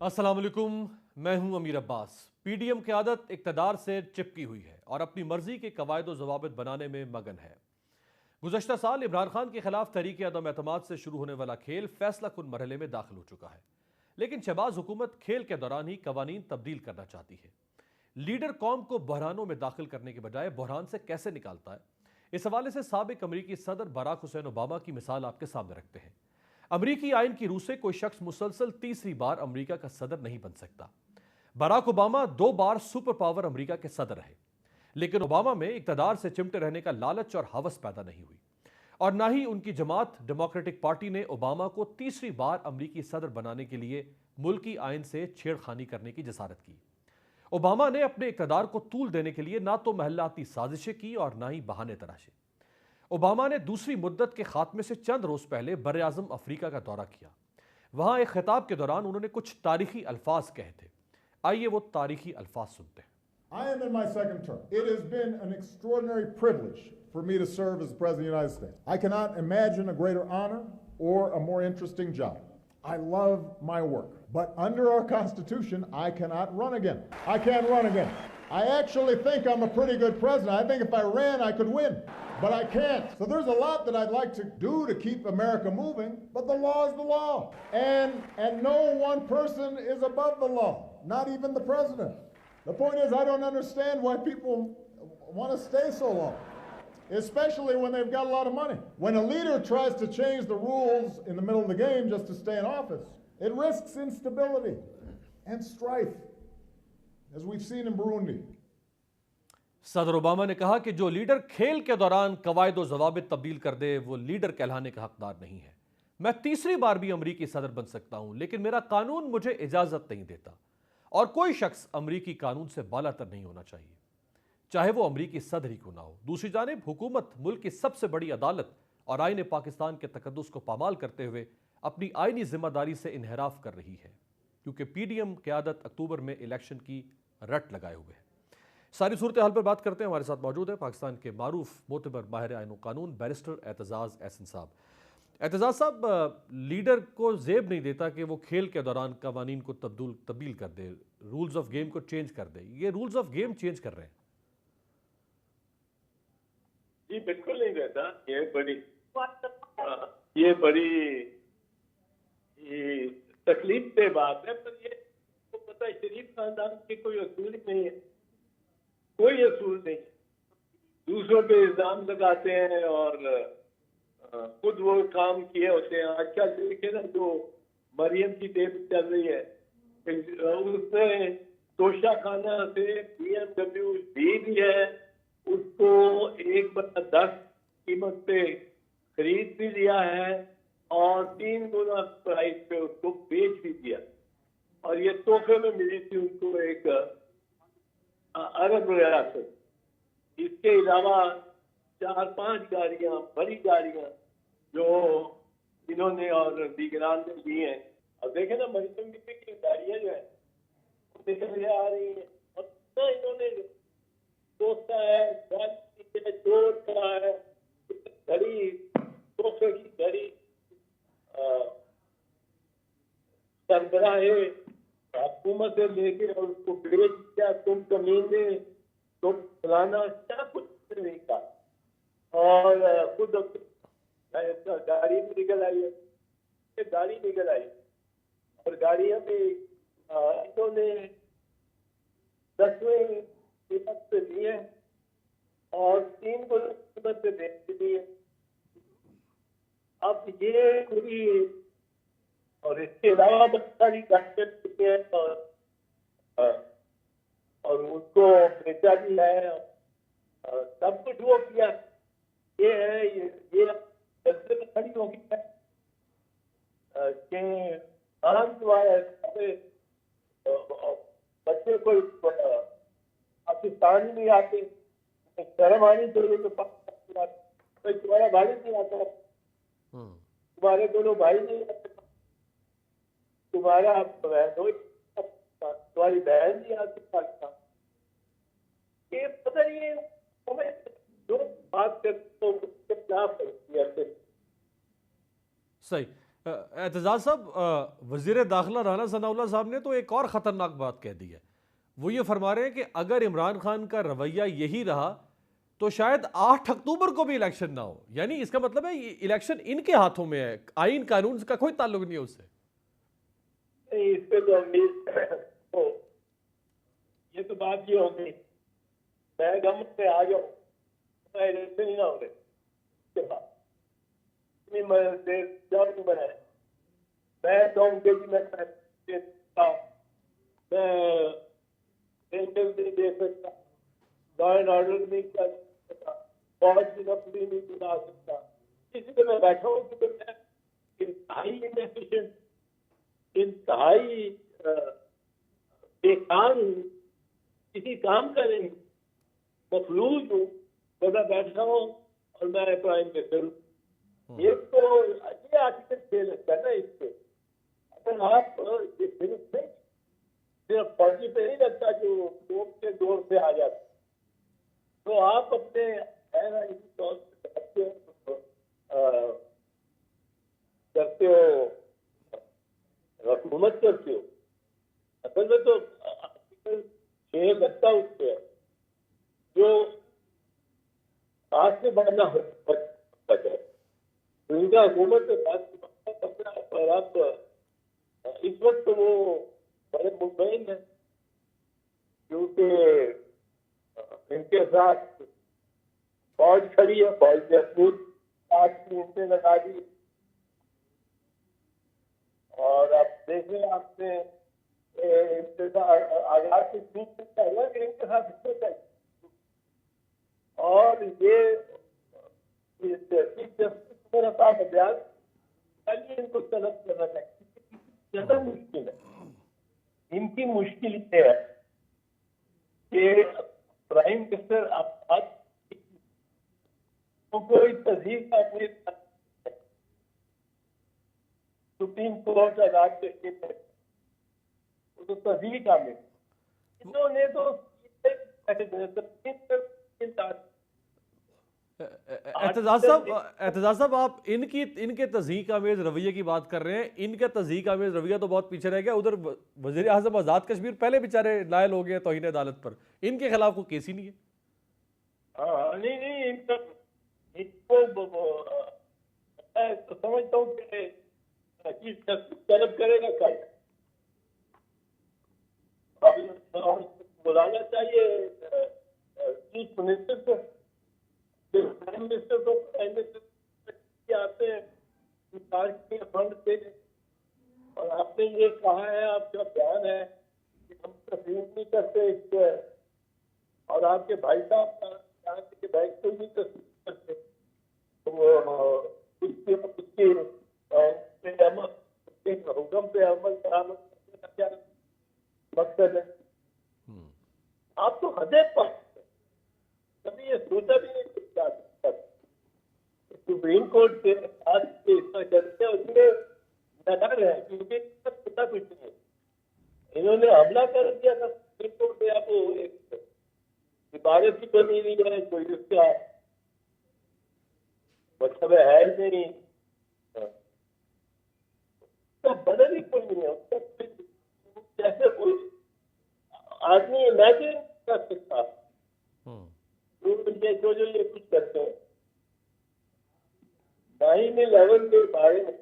السلام علیکم، میں ہوں امیر عباس۔ پی ڈی ایم قیادت اقتدار سے چپکی ہوئی ہے اور اپنی مرضی کے قواعد و ضوابط بنانے میں مگن ہے۔ گزشتہ سال عمران خان کے خلاف تحریک عدم اعتماد سے شروع ہونے والا کھیل فیصلہ کن مرحلے میں داخل ہو چکا ہے، لیکن شہباز حکومت کھیل کے دوران ہی قوانین تبدیل کرنا چاہتی ہے۔ لیڈر قوم کو بحرانوں میں داخل کرنے کے بجائے بحران سے کیسے نکالتا ہے، اس حوالے سے سابق امریکی صدر باراک حسین اوباما کی مثال آپ کے سامنے رکھتے ہیں۔ امریکی آئین کی روح سے کوئی شخص مسلسل تیسری بار امریکہ کا صدر نہیں بن سکتا۔ باراک اوباما 2 بار سپر پاور امریکہ کے صدر رہے، لیکن اوباما میں اقتدار سے چمٹے رہنے کا لالچ اور ہوس پیدا نہیں ہوئی، اور نہ ہی ان کی جماعت ڈیموکریٹک پارٹی نے اوباما کو تیسری بار امریکی صدر بنانے کے لیے ملکی آئین سے چھیڑ خانی کرنے کی جسارت کی۔ اوباما نے اپنے اقتدار کو طول دینے کے لیے نہ تو محلاتی سازشیں کی اور نہ ہی بہانے تراشے۔ اوباما نے دوسری مدت کے خاتمے سے چند روز پہلے بر اعظم افریقہ کا دورہ کیا۔ وہاں ایک خطاب کے دوران انہوں نے کچھ تاریخی الفاظ کہے تھے۔ آئیے وہ تاریخی الفاظ سنتے ہیں۔ I am in my second term. It has been an extraordinary privilege for me to serve as the President of the United States. I cannot imagine a greater honor or a more interesting job. I love my work. But under our Constitution, I cannot run again. I can't run again. I actually think I'm a pretty good president. I think if I ran, I could win. But I can't. So there's a lot that I'd like to do to keep America moving, but the law is the law. And no one person is above the law, not even the president. The point is, I don't understand why people want to stay so long, especially when they've got a lot of money. When a leader tries to change the rules in the middle of the game just to stay in office, it risks instability and strife, as we've seen in Burundi. صدر Obama نے کہا کہ جو leader کھیل کے دوران قواعد و ضوابط تبدیل کر دے وہ لیڈر کہلانے کا حقدار نہیں ہے۔ میں تیسری بار بھی امریکی صدر بن سکتا ہوں، لیکن میرا قانون مجھے اجازت نہیں دیتا، اور کوئی شخص امریکی قانون سے بالا تر نہیں ہونا چاہیے، چاہے وہ امریکی صدر ہی کیوں نہ ہو۔ دوسری جانب حکومت ملک کی سب سے بڑی عدالت اور آئین پاکستان کے تقدس کو پامال کرتے ہوئے اپنی آئینی ذمہ داری سے انحراف کر رہی ہے، کیونکہ پی ڈی ایم قیادت اکتوبر میں الیکشن کی رٹ لگائے ہوئے ہے۔ ساری صورتحال پر بات کرتے ہیں۔ ہمارے ساتھ موجود ہے پاکستان کے معروف معتبر ماہر آئین و قانون بیرسٹر اعتزاز احسن صاحب۔ اعتزاز صاحب، لیڈر کو زیب نہیں دیتا کہ وہ کھیل کے دوران قوانین کو تبدیل کر دے، رولز آف گیم کو چینج کر دے۔ یہ رولز آف گیم چینج کر رہے ہیں؟ جی بالکل نہیں دیتا۔ یہ بڑی تکلیف دہ بات ہے، پر یہ پتہ ہے شریف خاندان کے کوئی اصول ہی نہیں ہے، کوئی اصول نہیں۔ دوسروں پہ الزام لگاتے ہیں اور خود وہ کام کیے ہوتے ہیں۔ آج کل دیکھیں نا جو مریم کی ٹیپ چل رہی ہے، اس نے توشہ خانہ سے بی ایم ڈبلیو لی بھی ہے، اس کو 1/10 قیمت پہ خرید بھی لیا ہے اور 3 گنا پرائز پہ اس کو بیچ بھی دیا، اور یہ تحفے میں ملی تھی ان کو ایک عرب ریاست۔ اس کے علاوہ 4-5 گاڑیاں، بڑی گاڑیاں جو انہوں نے اور دیگران نے لی ہیں۔ اور دیکھیں نا مریم بی بی کی گاڑیاں جو ہیں وہ نکل آ رہی ہیں، اور انہوں نے سوچا ہے جوڑ کیا ہے، گھڑی تحفے کی گھڑی سربراہ حکومت سے لے کے اور اس کو بیچ دیا، تم کمینے، تم فلانا، کیا کچھ نہیں کہا، اور خود گاڑی بھی نکل آئی ہے، گاڑی نکل آئی، اور گاڑیاں بھی انہوں نے 10ویں قیمت سے لی ہے اور 3 گنا قیمت سے بیچ دی ہے۔ اب یہ پوری، اور اس کے علاوہ بہت ساری گاڑیاں ہیں اور اس کو بیچا بھی ہے، سب کچھ وہ کیا۔ یہ ہے یہ جلسے میں کھڑی ہو گئی ہے کہ بچے کوئی پاکستان ہی نہیں آتے، شرم آنی چاہیے تو تمہارا بھائی نہیں آتا، تمہارے دونوں بھائی نہیں آتے، تمہاری بہن نہیں آتی پاکستان۔ یہ پتہ نہیں ہمیں جو بات کرتے ہیں کیا فرق کیا۔ صحیح۔ اعتزاز صاحب، وزیر داخلہ رانا ثناء اللہ صاحب نے تو ایک اور خطرناک بات کہہ دی ہے. وہ یہ فرما رہے ہیں کہ اگر عمران خان کا رویہ یہی رہا تو شاید 8 اکتوبر کو بھی الیکشن نہ ہو. یعنی اس کا مطلب ہے یہ الیکشن ان کے ہاتھوں میں ہے، آئین قانون کا کوئی تعلق نہیں ہے اس سے. اس پہ تو امید یہ تو بات یہ ہوگی میں گورنمنٹ پہ آ جاؤں الیکشن ہی نہ ہو رہے اس کے بعد بنائے میں کہوں گی میں نہیں دے سکتا، لا اینڈ آرڈر نہیں کر سکتا، فوج کی نفری نہیں بنا سکتا. اس لیے میں بیٹھا ہوں کہ میں انتہائی انیفیشینٹ، انتہائی بیکار ہوں، کسی کام کا نہیں، مفلوج ہوں، بڑا بیٹھا ہوں اور میں پرائم منسٹر ہوں. یہ تو یہ آرٹیکل کھیل ہے نا. اس پہ اگر آپ صرف فوجی پہ نہیں لگتا جو لوگ کے دور سے آ جاتا، تو آپ اپنے کرتے ہو، حکومت کرتے ہو. اصل میں تو آرٹیکل 6 لگتا اس پہ جو ہاتھ سے بڑھنا ہے ان کا حکومت اور آپ اس وقت وہ بڑے مطمئن ہیں کیونکہ ان کے ساتھ فوج کھڑی ہے، فوج نے خود آج کی ان سے لگا دی. اور آپ دیکھیں آپ نے آزاد کی چھوٹ سے پہلے کہ ان کے ساتھ اس سے اور یہ چیف جسٹس میرا صاحب بیان ان کو طلب کرنا چاہیے. زیادہ مشکل ہے، ان کی مشکل یہ ہے کہ پرائم منسٹر کوئی تہذیب کا سپریم کورٹ عدالت کے تو تہذیب کا میں انہوں نے تو اعتزاز صاحب آپ ان کے تضحیک آمیز رویے کی بات کر رہے ہیں. ان کا تضحیک آمیز رویہ تو بہت پیچھے رہ گیا. ادھر وزیر اعظم آزاد کشمیر پہلے بیچارے نائل ہو گئے توہین عدالت پر، ان کے خلاف کوئی کیس ہی نہیں ہے. نہیں ان کو سمجھتا ہوں کہ طلب کرے گا کل بلانا چاہیے چیف منسٹر کو. پرائم منسٹر کو آتے ہیں فنڈ دے دیں. اور آپ نے یہ کہا ہے، آپ کا بیان ہے کہ ہم تسلیم نہیں کرتے اس کو، اور آپ کے بھائی صاحب یہاں کے بینک کو بھی تسلیم کرتے، اس کے حکم پہ عمل کرنے کا کیا مقصد ہے؟ آپ تو حدیں پر کبھی یہ سوچا بھی نہیں سکتا. سپریم کورٹ کے ساتھ اس طرح کرتے ہیں، اس میں ڈر ہے کیونکہ پتا کچھ نہیں ہے. انہوں نے حملہ کر دیا تھا سپریم کورٹ پہ، آپ ایک عبارت بھی بنی ہوئی ہے، کوئی اس کا مطلب ہے نہیں، بدل ہی کوئی نہیں ہے. جیسے کوئی آدمی امیجن کر سکتا جو یہ کچھ کرتے ہیں. 9/11 کے بارے میں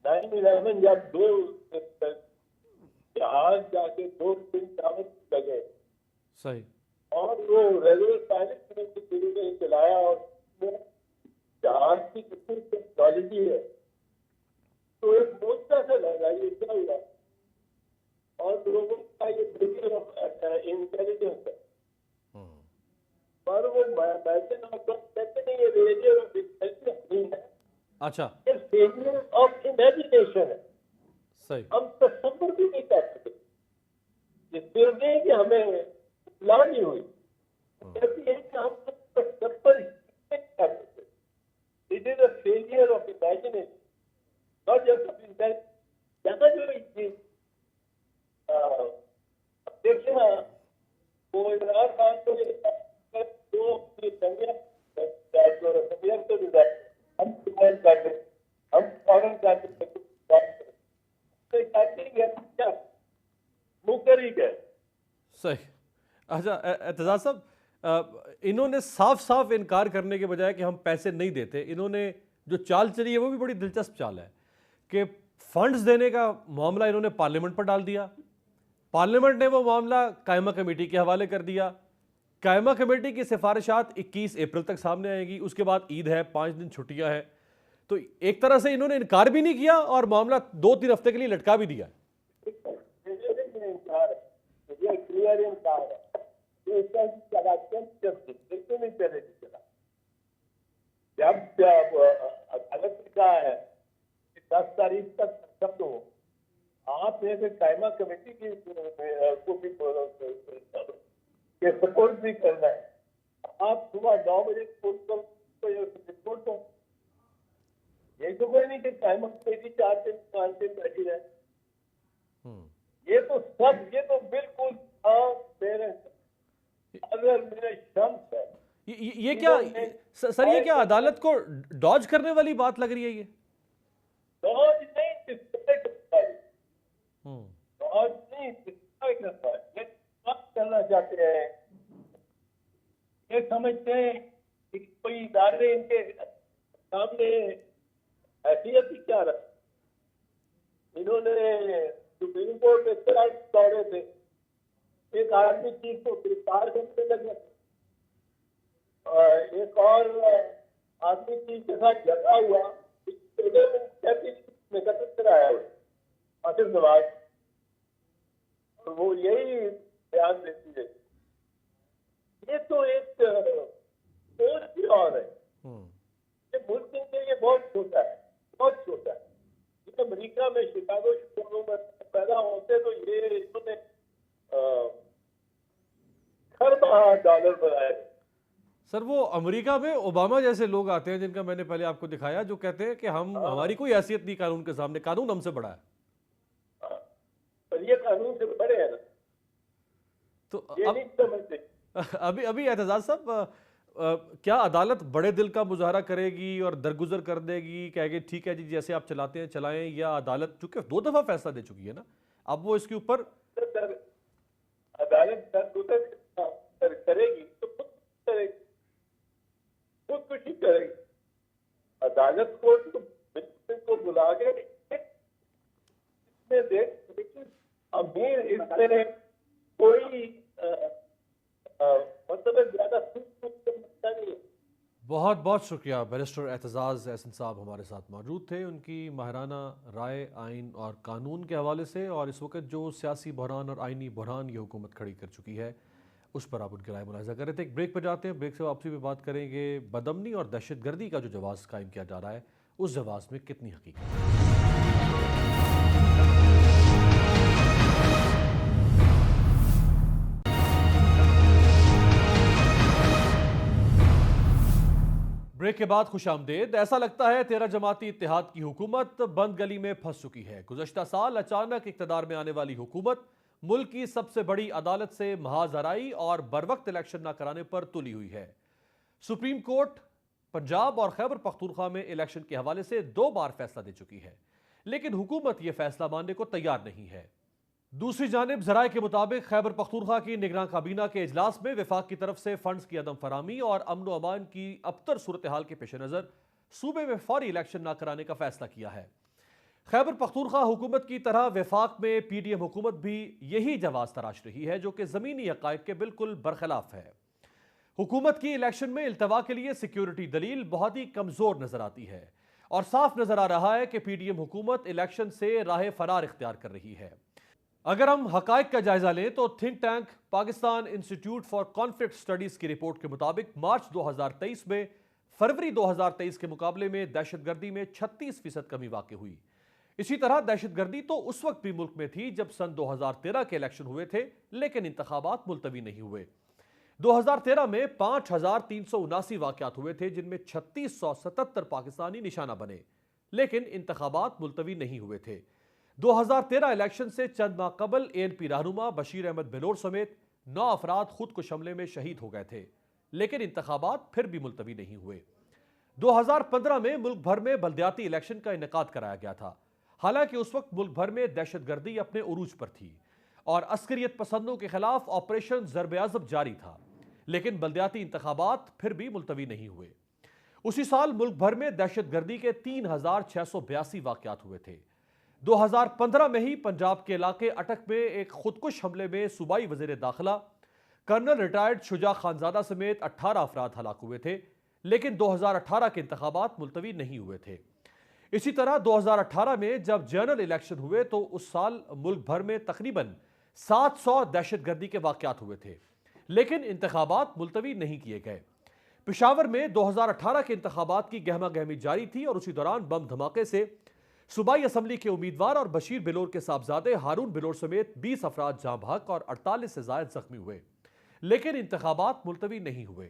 9/11 جب 2 جہاز جا کے 2 دن ٹاور لگے صحیح اور وہ ریلوے پائلٹ نے چلایا اور جہاز کی کتنی ٹیکنالوجی ہے تو ایک موجودہ سے لگا یہ کیا ہوا. اور لوگوں کا یہ فیچر آف انٹیلیجنس ہے، پر وہ میسن آف کہتے نہیں، یہ فیچر آف انٹیلیجنس نہیں ہے. اچھا، یہ فیچر آف امیجنیشن ہے. صحیح. ہم تصور بھی نہیں کر سکتے. یہ صرف نہیں کہ ہمیں اطلاع نہیں ہوئی، کہتی ہے کہ ہم تصور نہیں کر سکتے. It is a failure of imagination, not just of intelligence. جہاں جو دیکھیں نا وہ عمران خان کو ہم فوراً اچھا اعتزاز صاحب، انہوں نے صاف صاف انکار کرنے کے بجائے کہ ہم پیسے نہیں دیتے، انہوں نے جو چال چلی ہے وہ بھی بڑی دلچسپ چال ہے کہ فنڈز دینے کا معاملہ انہوں نے پارلیمنٹ پر ڈال دیا، پارلیمنٹ نے وہ معاملہ قائمہ کمیٹی کے حوالے کر دیا، قائمہ کمیٹی کی سفارشات 21 اپریل تک سامنے آئیں گی، اس کے بعد عید ہے، 5 دن چھٹیاں ہیں، تو ایک طرح سے انہوں نے انکار بھی نہیں کیا اور معاملہ 2-3 ہفتے کے لیے لٹکا بھی دیا۔ یہ کلیئر انکار ہے کہ اس کا چلا بالکل نہیں پہلے نہیں چلا۔ جب عدالت نے کہا ہے کہ 10 تاریخ تک ختم ہو، آپ نے قائمہ کمیٹی کی کو بھی سپورٹ بھی کرنا ہے، آپ صبح 9 بجے رپورٹ دو۔ یہ تو کوئی نہیں کہ قائمہ کمیٹی 4 دن 5 دن بیٹھی رہے، یہ تو بالکل اگر میرے شمس ہے یہ کیا سر، یہ کیا عدالت کو ڈاج کرنے والی بات لگ رہی ہے؟ یہ ڈاج نہیں، ڈاج نہیں، یہ بات کرنا چاہتے ہیں، یہ سمجھتے ہیں کہ کوئی ادارے ان کے سامنے حیثیت ہی کیا رہا۔ انہوں نے سپریم کورٹ میں اس طرح دوڑے تھے، ایک آرمی چیف کو گرفتار کرنے لگے، ایک اور آرمی چیف کے ساتھ جھگڑا ہوا، میں قتل کرایا آصف نواز، اور وہ یہی بیان دیتی ہے۔ یہ تو ایک سوچ بھی اور ہے، یہ ملک کے لیے بہت چھوٹا ہے، بہت چھوٹا ہے۔ امریکہ میں شکاگو شہروں میں پیدا ہوتے تو یہ انہوں نے کھربوں ڈالر بنائے۔ سر وہ امریکہ میں اوباما جیسے لوگ آتے ہیں جن کا میں نے پہلے آپ کو دکھایا، جو کہتے ہیں کہ ہماری کوئی حیثیت نہیں قانون کے سامنے، قانون ہم سے بڑا ہے، پر یہ قانون سے بڑے ہیں نا، تو یہ نہیں سمجھتے۔ ابھی اعتزاز صاحب، کیا عدالت بڑے دل کا مظاہرہ کرے گی اور درگزر کر دے گی، کہے گی ٹھیک ہے جی جیسے آپ چلاتے ہیں چلائیں، یا عدالت چونکہ 2 دفعہ فیصلہ دے چکی ہے نا، اب وہ اس کے اوپر عدالت درگزر کرے گی تو خود کرے گی، خود کشی کرے گی۔ عدالت کو بلا کے امیر اس میں کوئی مطلب زیادہ نہیں ہے۔ بہت بہت شکریہ بیرسٹر اعتزاز احسن صاحب ہمارے ساتھ موجود تھے، ان کی ماہرانہ رائے آئین اور قانون کے حوالے سے، اور اس وقت جو سیاسی بحران اور آئینی بحران یہ حکومت کھڑی کر چکی ہے اس پر آپ ان کی رائے ملاحظہ کر رہے تھے۔ ایک بریک پر جاتے ہیں، بریک سے واپسی بھی بات کریں گے بدامنی اور دہشت گردی کا جو جواز قائم کیا جا رہا ہے اس جواز میں کتنی حقیقت ہے۔ بریک کے بعد خوش آمدید۔ ایسا لگتا ہے 13 جماعتی اتحاد کی حکومت بند گلی میں پھنس چکی ہے۔ گزشتہ سال اچانک اقتدار میں آنے والی حکومت ملک کی سب سے بڑی عدالت سے محاذ آرائی اور بروقت الیکشن نہ کرانے پر تلی ہوئی ہے۔ سپریم کورٹ پنجاب اور خیبر پختونخوا میں الیکشن کے حوالے سے 2 بار فیصلہ دے چکی ہے، لیکن حکومت یہ فیصلہ ماننے کو تیار نہیں ہے۔ دوسری جانب ذرائع کے مطابق خیبر پختونخوا کی نگراں کابینہ کے اجلاس میں وفاق کی طرف سے فنڈز کی عدم فراہمی اور امن و امان کی ابتر صورتحال کے پیش نظر صوبے میں فوری الیکشن نہ کرانے کا فیصلہ کیا ہے۔ خیبر پختونخوا حکومت کی طرح وفاق میں پی ڈی ایم حکومت بھی یہی جواز تراش رہی ہے جو کہ زمینی حقائق کے بالکل برخلاف ہے۔ حکومت کی الیکشن میں التوا کے لیے سیکیورٹی دلیل بہت ہی کمزور نظر آتی ہے اور صاف نظر آ رہا ہے کہ پی ڈی ایم حکومت الیکشن سے راہ فرار اختیار کر رہی ہے۔ اگر ہم حقائق کا جائزہ لیں تو think tank Pakistan institute for conflict studies کی رپورٹ کے مطابق مارچ 2023 میں فروری 2023 کے مقابلے میں دہشت گردی میں 36% کمی واقع ہوئی۔ اسی طرح دہشت گردی تو اس وقت بھی ملک میں تھی جب سن 2013 کے الیکشن ہوئے تھے لیکن انتخابات ملتوی نہیں ہوئے۔ 2013 میں 5379 واقعات ہوئے تھے جن میں 3677 پاکستانی نشانہ بنے لیکن انتخابات ملتوی نہیں ہوئے تھے۔ 2013 الیکشن سے چند ماہ قبل اے این پی رہنما بشیر احمد بلور سمیت 9 افراد خود کش حملے میں شہید ہو گئے تھے لیکن انتخابات پھر بھی ملتوی نہیں ہوئے۔ 2015 میں ملک بھر میں بلدیاتی الیکشن کا انعقاد کرایا گیا تھا، حالانکہ اس وقت ملک بھر میں دہشت گردی اپنے عروج پر تھی اور عسکریت پسندوں کے خلاف آپریشن ضرب عضب جاری تھا، لیکن بلدیاتی انتخابات پھر بھی ملتوی نہیں ہوئے۔ اسی سال ملک بھر میں دہشت گردی کے 3682 واقعات ہوئے تھے۔ 2015 میں ہی پنجاب کے علاقے اٹک میں ایک خودکش حملے میں صوبائی وزیر داخلہ کرنل ریٹائرڈ شجاع خانزادہ سمیت 18 افراد ہلاک ہوئے تھے، لیکن 2018 کے انتخابات ملتوی نہیں ہوئے تھے۔ اسی طرح 2018 میں جب جنرل الیکشن ہوئے تو اس سال ملک بھر میں تقریباً 700 دہشت گردی کے واقعات ہوئے تھے، لیکن انتخابات ملتوی نہیں کیے گئے۔ پشاور میں 2018 کے انتخابات کی گہما گہمی جاری تھی اور اسی دوران بم دھماکے سے صوبائی اسمبلی کے امیدوار اور بشیر بلور کے صاحبزادے ہارون بلور سمیت 20 افراد جاں بحق اور 48 سے زائد زخمی ہوئے، لیکن انتخابات ملتوی نہیں ہوئے۔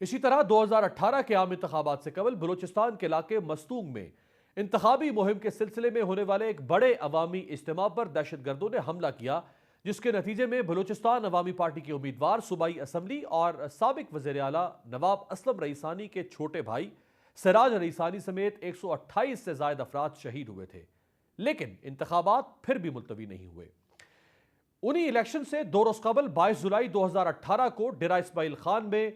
اسی طرح 2018 کے عام انتخابات سے قبل بلوچستان کے علاقے مستونگ میں انتخابی مہم کے سلسلے میں ہونے والے ایک بڑے عوامی اجتماع پر دہشت گردوں نے حملہ کیا، جس کے نتیجے میں بلوچستان عوامی پارٹی کے امیدوار صوبائی اسمبلی اور سابق وزیر اعلیٰ نواب اسلم رئیسانی کے چھوٹے بھائی سراج رئیسانی سمیت 128 سے زائد افراد شہید ہوئے تھے، لیکن انتخابات پھر بھی ملتوی نہیں ہوئے۔ انہی الیکشن سے 2 روز قبل 22 جولائی 2018 کو ڈیرہ اسماعیل خان میں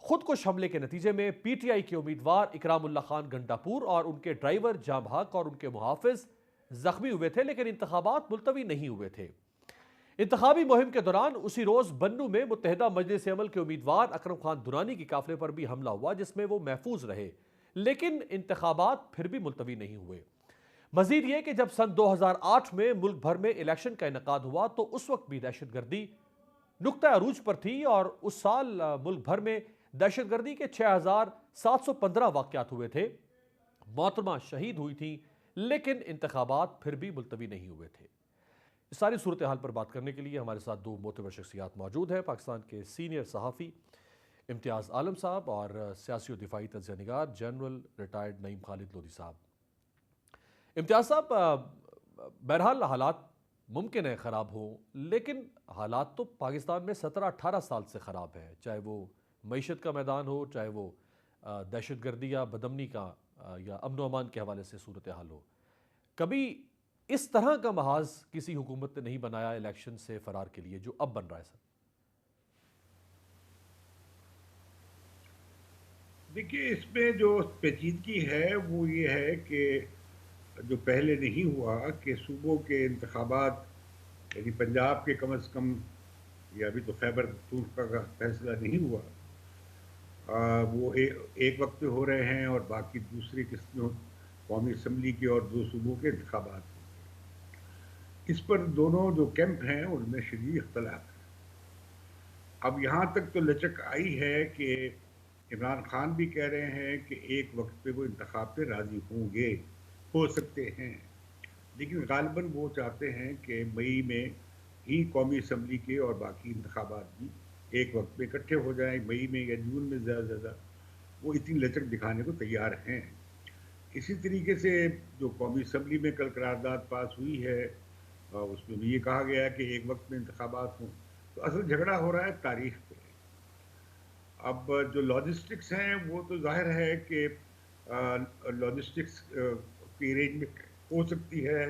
خودکش حملے کے نتیجے میں پی ٹی آئی کے امیدوار اکرام اللہ خان گنڈاپور اور ان کے ڈرائیور جاں بحق اور ان کے محافظ زخمی ہوئے تھے، لیکن انتخابات ملتوی نہیں ہوئے تھے۔ انتخابی مہم کے دوران اسی روز بنو میں متحدہ مجلس عمل کے امیدوار اکرم خان دورانی کی قافلے پر بھی حملہ ہوا، جس میں وہ محفوظ رہے، لیکن انتخابات پھر بھی ملتوی نہیں ہوئے۔ مزید یہ کہ جب سن 2008 میں ملک بھر میں الیکشن کا انعقاد ہوا تو اس وقت بھی دہشت گردی نقطہ عروج پر تھی اور اس سال ملک بھر میں دہشت گردی کے 6715 واقعات ہوئے تھے، محترمہ شہید ہوئی تھیں، لیکن انتخابات پھر بھی ملتوی نہیں ہوئے تھے۔ اس ساری صورتحال پر بات کرنے کے لیے ہمارے ساتھ 2 معتبر شخصیات موجود ہیں، پاکستان کے سینئر صحافی امتیاز عالم صاحب اور سیاسی و دفاعی تجزیہ نگار جنرل ریٹائرڈ نعیم خالد لودھی صاحب۔ امتیاز صاحب، بہرحال حالات ممکن ہے خراب ہوں، لیکن حالات تو پاکستان میں 17-18 سال سے خراب ہیں، چاہے وہ معیشت کا میدان ہو، چاہے وہ دہشت گردی یا بدامنی کا یا امن و امان کے حوالے سے صورتحال ہو۔ کبھی اس طرح کا محاذ کسی حکومت نے نہیں بنایا الیکشن سے فرار کے لیے جو اب بن رہا ہے سر۔ دیکھیے، اس میں جو پیچیدگی ہے وہ یہ ہے کہ جو پہلے نہیں ہوا کہ صوبوں کے انتخابات، یعنی پنجاب کے کم از کم، یا ابھی تو خیبر پختونخوا کا فیصلہ نہیں ہوا، وہ ایک وقت پہ ہو رہے ہیں اور باقی دوسری قسمیں قومی اسمبلی کے اور 2 صوبوں کے انتخابات ہیں۔ اس پر دونوں جو کیمپ ہیں ان میں شدید اختلاف ہے۔ اب یہاں تک تو لچک آئی ہے کہ عمران خان بھی کہہ رہے ہیں کہ ایک وقت پہ وہ انتخاب پہ راضی ہوں گے، ہو سکتے ہیں، لیکن غالباً وہ چاہتے ہیں کہ مئی میں ہی قومی اسمبلی کے اور باقی انتخابات بھی ایک وقت پہ اکٹھے ہو جائیں، مئی میں یا جون میں زیادہ سے زیادہ۔ وہ اتنی لچک دکھانے کو تیار ہیں۔ اسی طریقے سے جو قومی اسمبلی میں کل قرارداد پاس ہوئی ہے، اس میں بھی یہ کہا گیا ہے کہ ایک وقت میں انتخابات ہوں، تو اصل جھگڑا ہو رہا ہے تاریخ پہ۔ اب جو لاجسٹکس ہیں وہ تو ظاہر ہے کہ لاجسٹکس کی ارینجمنٹ ہو سکتی ہے،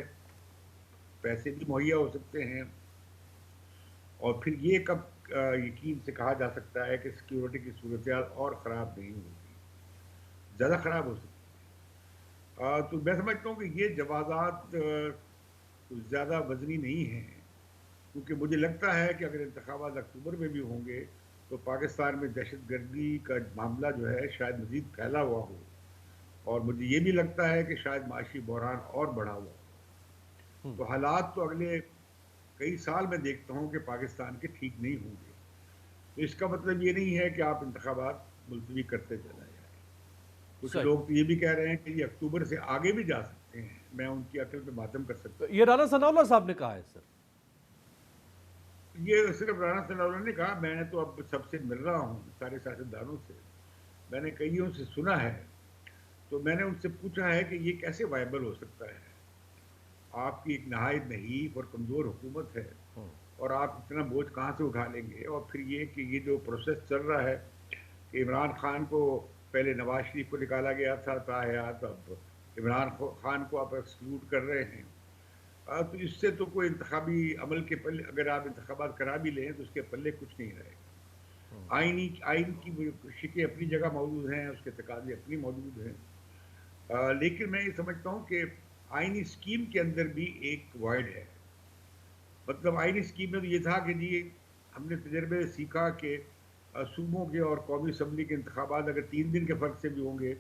پیسے بھی مہیا ہو سکتے ہیں، اور پھر یہ کب یقین سے کہا جا سکتا ہے کہ سیکیورٹی کی صورتحال اور خراب نہیں ہوگی، زیادہ خراب ہو سکتی ہے۔ تو میں سمجھتا ہوں کہ یہ جوازات زیادہ وزنی نہیں ہیں، کیونکہ مجھے لگتا ہے کہ اگر انتخابات اکتوبر میں بھی ہوں گے تو پاکستان میں دہشت گردی کا معاملہ جو ہے شاید مزید پھیلا ہوا ہو، اور مجھے یہ بھی لگتا ہے کہ شاید معاشی بحران اور بڑھا ہوا ہو۔ تو حالات تو اگلے کئی سال میں دیکھتا ہوں کہ پاکستان کے ٹھیک نہیں ہوں گے۔ تو اس کا مطلب یہ نہیں ہے کہ آپ انتخابات ملتوی کرتے چلا جائیں۔ کچھ لوگ تو یہ بھی کہہ رہے ہیں کہ یہ اکتوبر سے آگے بھی جا سکتے ہیں، میں ان کی عقل پہ ماتم کر سکتا ہوں۔ یہ رانا ثناء اللہ صاحب نے کہا ہے سر؟ یہ صرف رانا ثناء اللہ نے کہا، میں نے تو اب سب سے مل رہا ہوں، سارے سیاستدانوں سے، میں نے کئیوں سے سنا ہے، تو میں نے ان سے پوچھا ہے کہ یہ کیسے وائبل ہو سکتا ہے؟ آپ کی ایک نہایت نحیف اور کمزور حکومت ہے، اور آپ اتنا بوجھ کہاں سے اٹھا لیں گے؟ اور پھر یہ کہ یہ جو پروسیس چل رہا ہے کہ عمران خان کو پہلے نواز شریف کو نکالا گیا تھا تاحیات، اب عمران خان کو آپ ایکسکلوڈ کر رہے ہیں، تو اس سے تو کوئی انتخابی عمل کے پلے، اگر آپ انتخابات کرا بھی لیں تو اس کے پلے کچھ نہیں رہے گا۔ آئین کی شکیں اپنی جگہ موجود ہیں، اس کے تقاضے اپنی موجود ہیں، لیکن میں یہ سمجھتا ہوں کہ آئینی اسکیم کے اندر بھی ایک وائڈ ہے۔ مطلب آئینی اسکیم میں تو یہ تھا کہ جی ہم نے تجربے سیکھا کہ صوبوں کے اور قومی اسمبلی کے انتخابات اگر 3 دن کے فرق سے بھی ہوں گے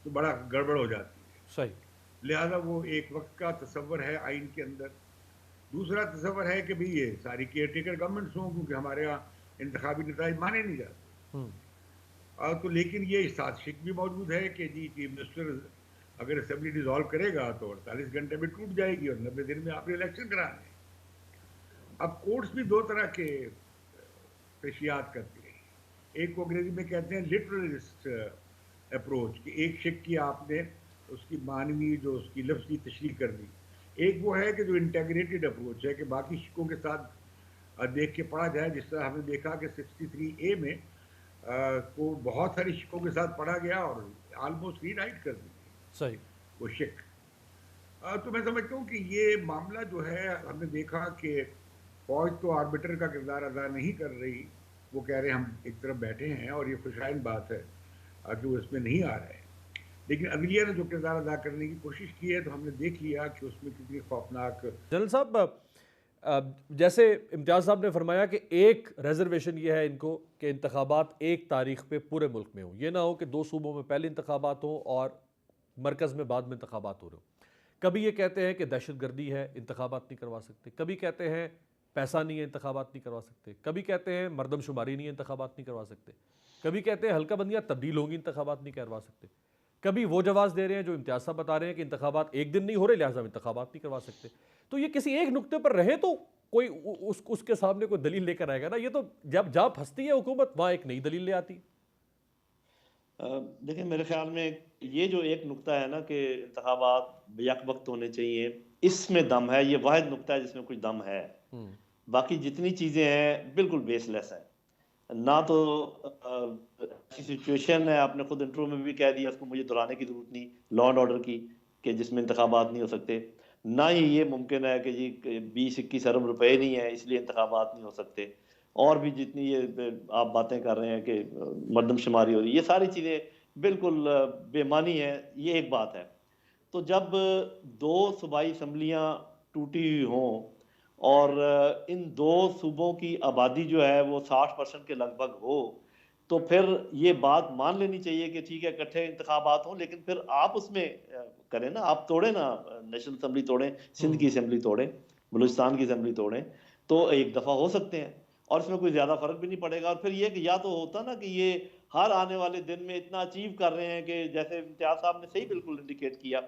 تو بڑا گڑبڑ ہو جاتی ہے، صحیح، لہذا وہ ایک وقت کا تصور ہے آئین کے اندر۔ دوسرا تصور ہے کہ بھئی یہ ساری کیئر ٹیکر گورنمنٹس ہوں، کیونکہ ہمارے ہاں انتخابی نتائج مانے نہیں جاتے۔ تو لیکن یہ سازش بھی موجود ہے کہ جی چیف منسٹر اگر اسمبلی ڈیزالو کرے گا تو 48 گھنٹے میں ٹوٹ جائے گی اور 90 دن میں آپ نے الیکشن کرانے ہیں۔ اب کورٹس بھی 2 طرح کے پیشیات کرتی ہیں، ایک کو انگریزی میں کہتے ہیں لٹرلسٹ اپروچ، کہ ایک شک کی آپ نے اس کی معنوی جو اس کی لفظی تشریح کر دی، ایک وہ ہے کہ جو انٹیگریٹڈ اپروچ ہے کہ باقی شکوں کے ساتھ دیکھ کے پڑھا جائے، جس طرح ہم نے دیکھا کہ 63A میں کو بہت ساری شکوں کے ساتھ پڑھا گیا اور آلموسٹ ری رائٹ کر دی صحیح، وہ شک۔ تو میں سمجھتا ہوں کہ یہ معاملہ جو ہے ہم نے دیکھا کہ فوج تو آربیٹر کا کردار ادا نہیں کر رہی، وہ کہہ رہے ہیں ہم ایک طرف بیٹھے ہیں، اور یہ خوشائن بات ہے کہ وہ اس میں نہیں آ رہے ہیں، لیکن عدلیہ نے جو کردار ادا کرنے کی کوشش کی ہے تو ہم نے دیکھ لیا کہ اس میں کتنی خوفناک۔ جنرل صاحب جیسے امتیاز صاحب نے فرمایا کہ ایک ریزرویشن یہ ہے ان کو کہ انتخابات 1 تاریخ پہ پورے ملک میں ہوں، یہ نہ ہو کہ 2 صوبوں میں پہلے انتخابات ہوں اور مرکز میں بعد میں انتخابات ہو رہے ہوں۔ کبھی یہ کہتے ہیں کہ دہشت گردی ہے انتخابات نہیں کروا سکتے، کبھی کہتے ہیں پیسہ نہیں ہے انتخابات نہیں کروا سکتے، کبھی کہتے ہیں مردم شماری نہیں ہے انتخابات نہیں کروا سکتے، کبھی کہتے ہیں حلقہ بندیاں تبدیل ہوں گی انتخابات نہیں کروا سکتے، کبھی وہ جواز دے رہے ہیں جو امتیاز صاحب بتا رہے ہیں کہ انتخابات 1 دن نہیں ہو رہے لہٰذا انتخابات نہیں کروا سکتے۔ تو یہ کسی ایک نقطے پر رہے تو کوئی اس کے سامنے کوئی دلیل لے کر آئے گا نا، یہ تو جب جہاں پھنستی ہے حکومت وہاں ایک نئی دلیل لے آتی۔ دیکھیں میرے خیال میں یہ جو ایک نقطہ ہے نا کہ انتخابات یک وقت ہونے چاہیے، اس میں دم ہے، یہ واحد نقطہ ہے جس میں کچھ دم ہے، باقی جتنی چیزیں ہیں بالکل بیس لیس ہیں۔ نہ تو ایسی سچویشن ہے، آپ نے خود انٹرو میں بھی کہہ دیا، اس کو مجھے دہرانے کی ضرورت نہیں، لا اینڈ آرڈر کی، کہ جس میں انتخابات نہیں ہو سکتے، نہ ہی یہ ممکن ہے کہ جی 20-21 ارب روپے نہیں ہیں اس لیے انتخابات نہیں ہو سکتے، اور بھی جتنی یہ آپ باتیں کر رہے ہیں کہ مردم شماری ہو رہی ہے، یہ ساری چیزیں بالکل بے معنی ہیں، یہ ایک بات ہے۔ تو جب 2 صوبائی اسمبلیاں ٹوٹی ہوئی ہوں اور ان 2 صوبوں کی آبادی جو ہے وہ 60% کے لگ بھگ ہو، تو پھر یہ بات مان لینی چاہیے کہ ٹھیک ہے اکٹھے انتخابات ہوں، لیکن پھر آپ اس میں کریں نا، آپ توڑیں نا، نیشنل اسمبلی توڑیں، سندھ کی اسمبلی توڑیں، بلوچستان کی اسمبلی توڑیں، تو ایک دفعہ ہو سکتے ہیں اور اس میں کوئی زیادہ فرق بھی نہیں پڑے گا۔ اور پھر یہ کہ یا تو ہوتا نا کہ یہ ہر آنے والے دن میں اتنا اچیو کر رہے ہیں کہ جیسے امتیاز صاحب نے صحیح بالکل انڈیکیٹ کیا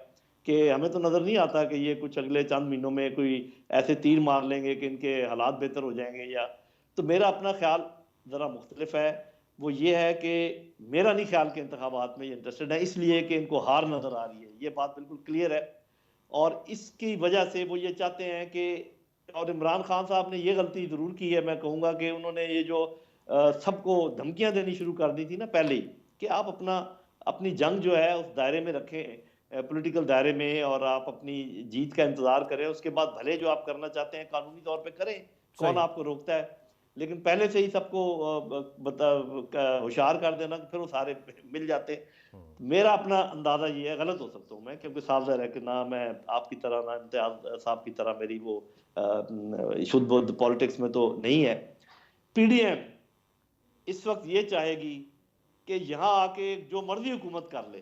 کہ ہمیں تو نظر نہیں آتا کہ یہ کچھ اگلے چند مہینوں میں کوئی ایسے تیر مار لیں گے کہ ان کے حالات بہتر ہو جائیں گے، یا تو میرا اپنا خیال ذرا مختلف ہے، وہ یہ ہے کہ میرا نہیں خیال کہ انتخابات میں یہ انٹرسٹڈ ہے، اس لیے کہ ان کو ہار نظر آ رہی ہے، یہ بات بالکل کلیئر ہے، اور اس کی وجہ سے وہ یہ چاہتے ہیں کہ، اور عمران خان صاحب نے یہ غلطی ضرور کی ہے، میں کہوں گا کہ انہوں نے یہ جو سب کو دھمکیاں دینی شروع کر دی تھی نا پہلے ہی، کہ آپ اپنی جنگ جو ہے اس دائرے میں رکھیں، پولیٹیکل دائرے میں، اور آپ اپنی جیت کا انتظار کریں، اس کے بعد بھلے جو آپ کرنا چاہتے ہیں قانونی طور پہ کریں، کون آپ کو روکتا ہے، لیکن پہلے سے ہی سب کو ہوشیار کر دینا کہ پھر وہ سارے مل جاتے۔ میرا اپنا اندازہ یہ ہے، غلط ہو سکتا ہوں میں، کیونکہ صاف ظاہر ہے کہ نہ میں آپ کی طرح، نہ امتیاز صاحب کی طرح میری وہ شدھ بدھ پالیٹکس میں تو نہیں ہے۔ پی ڈی ایم اس وقت یہ چاہے گی کہ یہاں آ کے جو مرضی حکومت کر لے،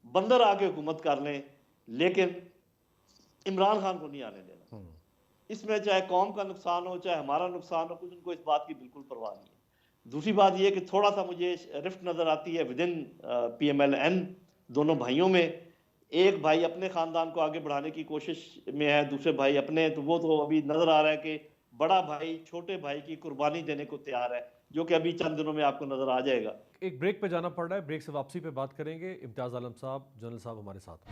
بندر آ کے حکومت کر لیں، لیکن عمران خان کو نہیں آنے دینا، اس میں چاہے قوم کا نقصان ہو چاہے ہمارا نقصان ہو، کچھ ان کو اس بات کی بالکل پرواہ نہیں ہے۔ دوسری بات یہ کہ تھوڑا سا مجھے رفٹ نظر آتی ہے ودن پی ایم ایل این دونوں بھائیوں میں، ایک بھائی اپنے خاندان کو آگے بڑھانے کی کوشش میں ہے، دوسرے بھائی اپنے، تو وہ تو ابھی نظر آ رہا ہے کہ بڑا بھائی چھوٹے بھائی کی قربانی دینے کو تیار ہے، جو کہ ابھی چند دنوں میں آپ کو نظر آ جائے گا۔ ایک بریک پہ جانا پڑ رہا ہے، بریک سے واپسی پہ بات کریں گے۔ امتیاز عالم صاحب، جنرل صاحب ہمارے ساتھ۔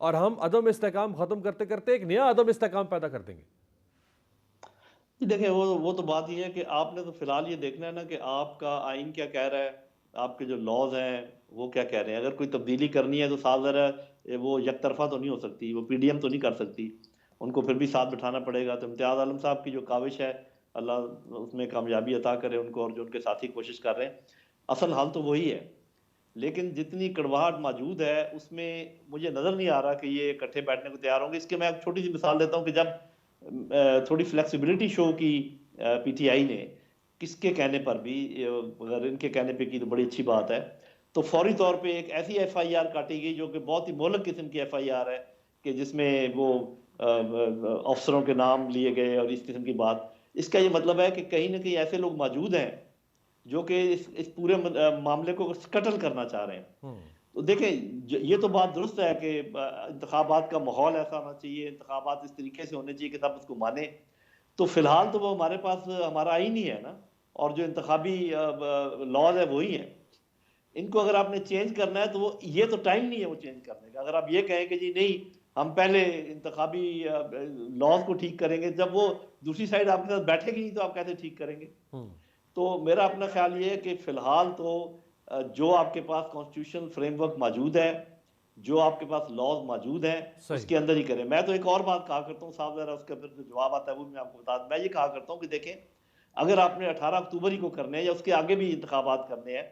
اور ہم عدم استحکام ختم کرتے کرتے ایک نیا عدم استحکام پیدا کر دیں گے؟ دیکھیں وہ تو بات یہ ہے کہ آپ نے تو فی الحال یہ دیکھنا ہے نا کہ آپ کا آئین کیا کہہ رہا ہے، آپ کے جو لاز ہیں وہ کیا کہہ رہے ہیں. اگر کوئی تبدیلی کرنی ہے تو صاف ظاہر ہے وہ یک طرفہ تو نہیں ہو سکتی، وہ پی ڈی ایم تو نہیں کر سکتی، ان کو پھر بھی ساتھ بٹھانا پڑے گا. تو امتیاز عالم صاحب کی جو کاوش ہے اللہ اس میں کامیابی عطا کرے ان کو، اور جو ان کے ساتھی کوشش کر رہے ہیں، اصل حال تو وہی ہے. لیکن جتنی کڑواہٹ موجود ہے اس میں مجھے نظر نہیں آ رہا کہ یہ اکٹھے بیٹھنے کو تیار ہوں گے. اس کے میں ایک چھوٹی سی مثال دیتا ہوں کہ جب تھوڑی فلیکسیبلٹی شو کی پی ٹی آئی نے، کس کے کہنے پر بھی، اگر ان کے کہنے پہ کی تو بڑی اچھی بات ہے، تو فوری طور پہ ایک ایسی ایف آئی آر کاٹی گئی جو کہ بہت ہی مہلک قسم کی ایف آئی آر ہے، کہ جس میں وہ افسروں کے نام لیے گئے اور اس قسم کی بات. اس کا یہ مطلب ہے کہ کہیں نہ کہیں ایسے لوگ موجود ہیں جو کہ اس پورے معاملے کو قتل کرنا چاہ رہے ہیں. تو دیکھیں یہ تو بات درست ہے کہ انتخابات کا ماحول ایسا ہونا چاہیے، انتخابات اس طریقے سے ہونے چاہیے کہ سب اس کو مانیں. تو فی الحال تو وہ ہمارے پاس ہمارا آئین ہی ہے نا، اور جو انتخابی لاز ہے وہی ہیں. ان کو اگر آپ نے چینج کرنا ہے تو وہ یہ تو ٹائم نہیں ہے وہ چینج کرنے کا. اگر آپ یہ کہیں کہ جی نہیں ہم پہلے انتخابی لاز کو ٹھیک کریں گے، جب وہ دوسری سائڈ آپ کے ساتھ بیٹھے گی نہیں تو آپ کیسے ٹھیک کریں گے؟ تو میرا اپنا خیال یہ ہے کہ فی الحال تو جو آپ کے پاس کانسٹیٹیوشنل فریم ورک موجود ہے، جو آپ کے پاس لاز موجود ہیں، اس کے اندر ہی کریں. میں تو ایک اور بات کہا کرتا ہوں صاحب، ذرا اس کا پھر جو جواب آتا ہے وہ میں آپ کو بتا دوں. میں یہ کہا کرتا ہوں کہ دیکھیں اگر آپ نے 18 اکتوبر ہی کو کرنے ہیں یا اس کے آگے بھی انتخابات کرنے ہیں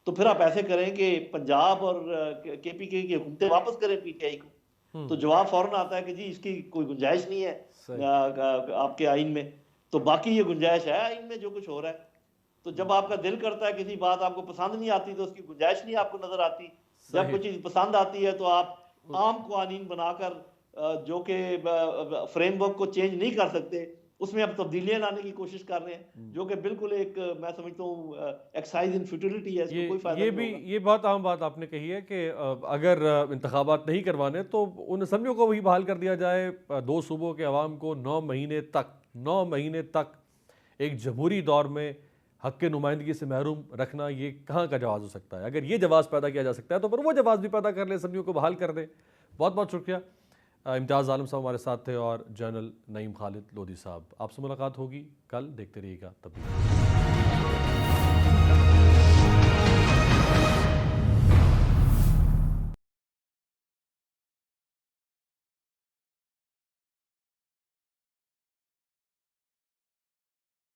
تو پھر آپ ایسے کریں کہ پنجاب اور کے پی کے کی حکومتیں واپس کریں پی ٹی آئی کو. تو جواب فوراً آتا ہے کہ جی اس کی کوئی گنجائش نہیں ہے آپ کے آئین میں. تو باقی یہ گنجائش ہے آئین میں جو کچھ ہو رہا ہے. تو جب آپ کا دل کرتا ہے کسی بات آپ کو پسند نہیں آتی تو اس کی گنجائش نہیں آپ کو نظر آتی. جب کوئی چیز پسند آتی ہے تو آپ عام قوانین بنا کر جو کہ فریم ورک کو چینج نہیں کر سکتے اس میں اب تبدیلیاں لانے کی کوشش کر رہے ہیں، جو کہ بالکل ایک میں سمجھتا ہوں ایکسرسائز ان فیوٹیلٹی ہے. اس کو کوئی فائدہ نہیں ہوگا. یہ بات عام بات آپ نے کہی ہے کہ اگر انتخابات نہیں کروانے تو ان اسمبلیوں کو وہی بحال کر دیا جائے. 2 صوبوں کے عوام کو 9 مہینے تک ایک جمہوری دور میں حق کے نمائندگی سے محروم رکھنا، یہ کہاں کا جواز ہو سکتا ہے؟ اگر یہ جواز پیدا کیا جا سکتا ہے تو پھر وہ جواز بھی پیدا کر لیں، اسمبلیوں کو بحال کر دیں. بہت بہت شکریہ. امتیاز عالم صاحب ہمارے ساتھ تھے اور جنرل نعیم خالد لودھی صاحب. آپ سے ملاقات ہوگی کل. دیکھتے رہیے گا تبدیلی.